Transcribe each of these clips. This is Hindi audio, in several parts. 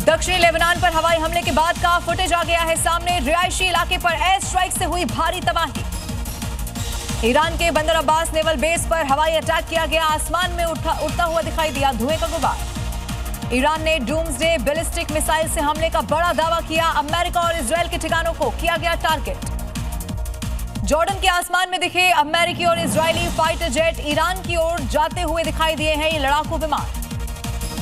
दक्षिणी लेबनान पर हवाई हमले के बाद का फुटेज आ गया है सामने। रिहायशी इलाके पर एयर स्ट्राइक से हुई भारी तबाही। ईरान के बंदर अब्बास नेवल बेस पर हवाई अटैक किया गया। आसमान में उड़ता हुआ दिखाई दिया धुएं का गुबार। ईरान ने डूम्सडे बैलिस्टिक मिसाइल से हमले का बड़ा दावा किया। अमेरिका और इजरायल के ठिकानों को किया गया टारगेट। जॉर्डन के आसमान में दिखे अमेरिकी और इजरायली फाइटर जेट ईरान की ओर जाते हुए दिखाई दिए हैं ये लड़ाकू विमान।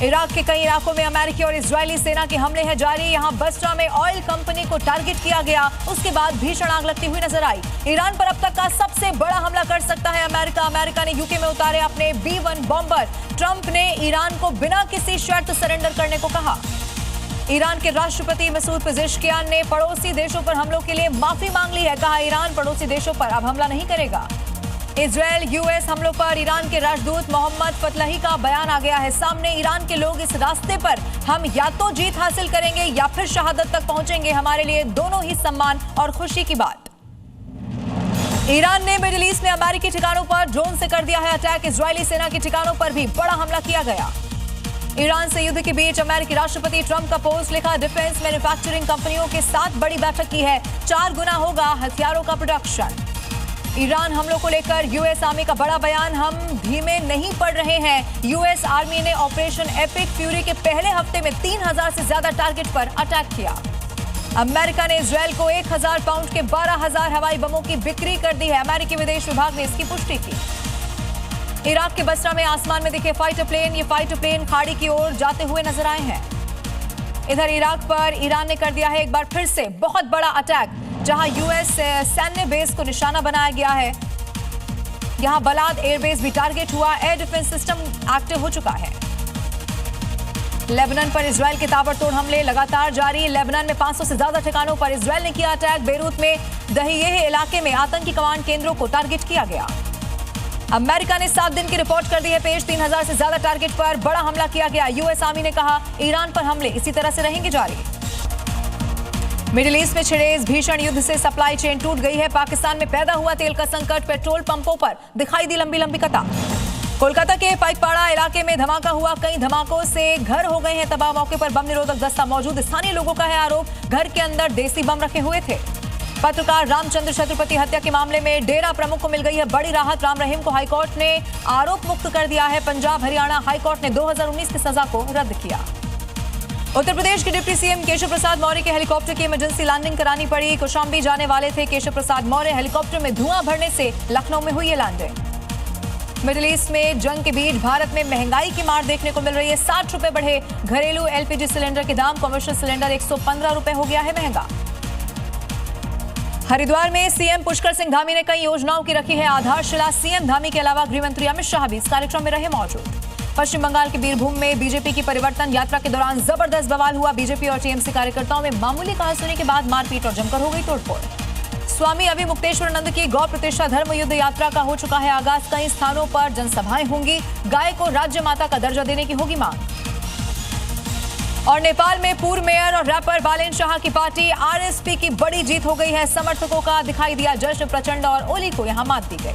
इराक के कई इलाकों में अमेरिकी और इजरायली सेना के हमले हैं जारी। यहां बसरा में ऑयल कंपनी को टारगेट किया गया। उसके बाद भीषण आग लगती हुई नजर आई। ईरान पर अब तक का सबसे बड़ा हमला कर सकता है अमेरिका ने यूके में उतारे अपने B-1 बॉम्बर। ट्रंप ने ईरान को बिना किसी शर्त सरेंडर करने को कहा। ईरान के राष्ट्रपति मसूद पेजेश्कियान ने पड़ोसी देशों पर हमलों के लिए माफी मांग ली है। कहा ईरान पड़ोसी देशों पर अब हमला नहीं करेगा। इजरायल यूएस हमलों पर ईरान के राजदूत मोहम्मद फतलही का बयान आ गया है सामने। ईरान के लोग इस रास्ते पर हम या तो जीत हासिल करेंगे या फिर शहादत तक पहुंचेंगे। हमारे लिए दोनों ही सम्मान और खुशी की बात। ईरान ने मिडिल ईस्ट में अमेरिकी ठिकानों पर ड्रोन से कर दिया है अटैक। इजरायली सेना के ठिकानों पर भी बड़ा हमला किया गया। ईरान से युद्ध के बीच अमेरिकी राष्ट्रपति ट्रंप का पोस्ट लिखा। डिफेंस मैन्युफैक्चरिंग कंपनियों के साथ बड़ी बैठक की है। 4 गुना होगा हथियारों का प्रोडक्शन। ईरान हमलों को लेकर यूएस आर्मी का बड़ा बयान। हम धीमे नहीं पड़ रहे हैं। यूएस आर्मी ने ऑपरेशन एपिक फ्यूरी के पहले हफ्ते में 3000 से ज्यादा टारगेट पर अटैक किया। अमेरिका ने इजरायल को 1000 पाउंड के 12000 हवाई बमों की बिक्री कर दी है। अमेरिकी विदेश विभाग ने इसकी पुष्टि की। इराक के बसरा में आसमान में दिखे फाइटर प्लेन। ये फाइटर प्लेन खाड़ी की ओर जाते हुए नजर आए हैं। इधर इराक पर ईरान ने कर दिया है एक बार फिर से बहुत बड़ा अटैक, जहां यूएस सैन्य बेस को निशाना बनाया गया है। यहां बलाद एयरबेस भी टारगेट हुआ। एयर डिफेंस सिस्टम एक्टिव हो चुका है। लेबनान पर इजरायल के ताबड़तोड़ हमले लगातार जारी। लेबनान में 500 से ज्यादा ठिकानों पर इजरायल ने किया अटैक। बेरूत में दहियेह इलाके में आतंकी कमांड केंद्रों को टारगेट किया गया। अमेरिका ने 7 दिन की रिपोर्ट कर दी है पेश। 3000 से ज्यादा टारगेट पर बड़ा हमला किया गया। यूएस आर्मी ने कहा ईरान पर हमले इसी तरह से रहेंगे जारी। मिडिल ईस्ट में छिड़े इस भीषण युद्ध से सप्लाई चेन टूट गई है। पाकिस्तान में पैदा हुआ तेल का संकट। पेट्रोल पंपों पर दिखाई दी लंबी लंबी कतार। कोलकाता के पाइकपाड़ा इलाके में धमाका हुआ। कई धमाकों से घर हो गए हैं तबाह। मौके पर बम निरोधक दस्ता मौजूद। स्थानीय लोगों का है आरोप घर के अंदर देसी बम रखे हुए थे। पत्रकार रामचंद्र छत्रपति हत्या के मामले में डेरा प्रमुख को मिल गई है बड़ी राहत। राम रहीम को हाईकोर्ट ने आरोप मुक्त कर दिया है। पंजाब हरियाणा हाईकोर्ट ने 2019 की सजा को रद्द किया। उत्तर प्रदेश के डिप्टी सीएम केशव प्रसाद मौर्य के हेलीकॉप्टर की इमरजेंसी लैंडिंग करानी पड़ी। कौशाम्बी जाने वाले थे केशव प्रसाद मौर्य। हेलीकॉप्टर में धुआं भरने से लखनऊ में हुई है लैंडिंग। मिडिल ईस्ट में जंग के बीच भारत में महंगाई की मार देखने को मिल रही है। 60 रुपए बढ़े घरेलू एलपीजी सिलेंडर के दाम। कमर्शियल सिलेंडर 115 रुपए हो गया है महंगा। हरिद्वार में सीएम पुष्कर सिंह धामी ने कई योजनाओं की रखी है आधारशिला। सीएम धामी के अलावा गृहमंत्री अमित शाह भी इस कार्यक्रम में रहे मौजूद। पश्चिम बंगाल के बीरभूम में बीजेपी की परिवर्तन यात्रा के दौरान जबरदस्त बवाल हुआ। बीजेपी और टीएमसी कार्यकर्ताओं में मामूली कहासुनी के बाद मारपीट और जमकर हो गई तोड़फोड़। स्वामी अभिमुक्तेश्वरानंद की गौ प्रतिष्ठा धर्म युद्ध यात्रा का हो चुका है आगाज। कई स्थानों पर जनसभाएं होंगी। गाय को राज्य माता का दर्जा देने की होगी मांग। और नेपाल में पूर्व मेयर और रैपर बालेन शाह की पार्टी आरएसपी की बड़ी जीत हो गई है। समर्थकों का दिखाई दिया जश्न। प्रचंड और ओली को यहां मात दी गई।